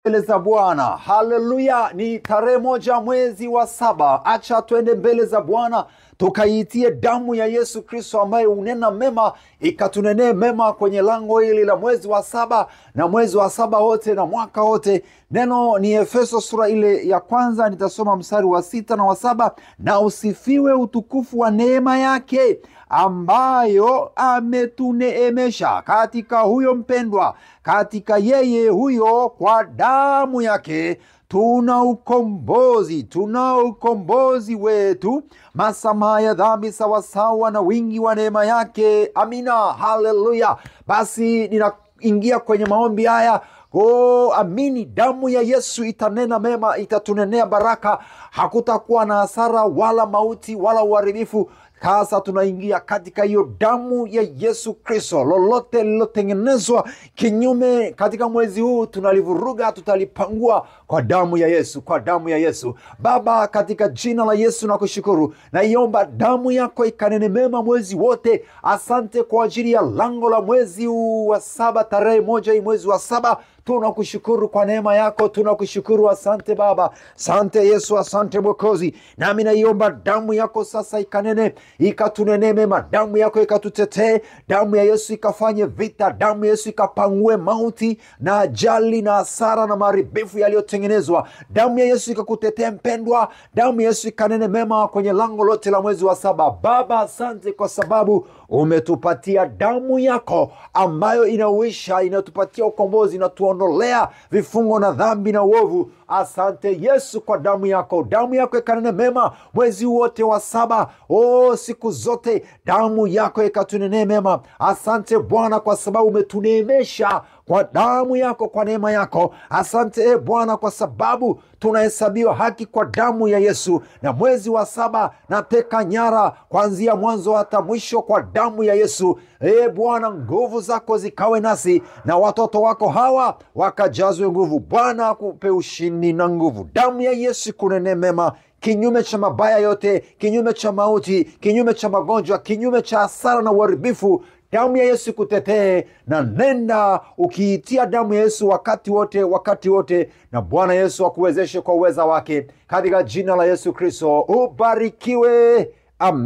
Mbele za Bwana. Haleluya. Ni tarehe 1 mwezi wa 7. Acha twende mbele za Bwana tukaitie damu ya Yesu Kristo ambaye unena mema, ikatunenee mema kwenye lango hili la mwezi wa 7 na mwezi wa 7 wote na mwaka wote. Neno ni Efeso sura ile ya 1, nitasoma mstari wa 6 na wa 7. Na usifiwe utukufu wa neema yake ambayo ametuneemesha katika huyo mpendwa, katika yeye huyo kwa damu yake tuna ukombozi wetu, masamaha ya dhambi sawasawa na wingi wa neema yake. Amina. Haleluya. Basi ninaingia kwenye maombi haya. Amini, damu ya Yesu itanena mema, itatunenea baraka. Hakutakuwa na hasara wala mauti wala uharibifu. Sasa tunaingia katika hiyo damu ya Yesu Kristo. Lolote lilotengenezwa kinyume katika mwezi huu tunalivuruga, tutalipangua kwa damu ya Yesu, kwa damu ya Yesu. Baba, katika jina la Yesu nakushukuru. Naiomba damu yako ikanene mema mwezi wote. Asante kwa ajili ya lango la mwezi wa 7, tarehe 1 mwezi wa 7. Tunakushukuru kwa neema yako, tunakushukuru. Asante Baba, asante Yesu, asante Mwokozi. Nami naiomba damu yako sasa ikanene, ikatunene mema. Damu yako ikatutetee, damu ya Yesu ikafanye vita, damu ya Yesu ikapangue mauti na ajali na hasara na maharibifu yaliyotengenezwa. Damu ya Yesu ikakutetee mpendwa, damu ya Yesu ikanene mema kwenye lango lote la mwezi wa 7. Baba, asante kwa sababu umetupatia damu yako ambayo inauisha, inatupatia ukombozi, inatuondolea vifungo na dhambi na uovu. Asante Yesu kwa damu yako. Damu yako ikanene mema mwezi wote wa 7. Siku zote damu yako ikatunene mema. Asante Bwana kwa sababu umetuneemesha kwa damu yako, kwa neema yako. Asante Bwana kwa sababu tunahesabiwa haki kwa damu ya Yesu. Na mwezi wa 7 nateka nyara kuanzia mwanzo hata mwisho kwa damu ya Yesu. Bwana, nguvu zako zikawe nasi na watoto wako hawa wakajazwe nguvu. Bwana akupe ushindi na nguvu. Damu ya Yesu kunene mema kinyume cha mabaya yote, kinyume cha mauti, kinyume cha magonjwa, kinyume cha hasara na uharibifu. Damu ya Yesu kutetee, na nenda ukiitia damu ya Yesu wakati wote, na Bwana Yesu akuwezeshe kwa uweza wake, katika jina la Yesu Kristo. Ubarikiwe. Amen.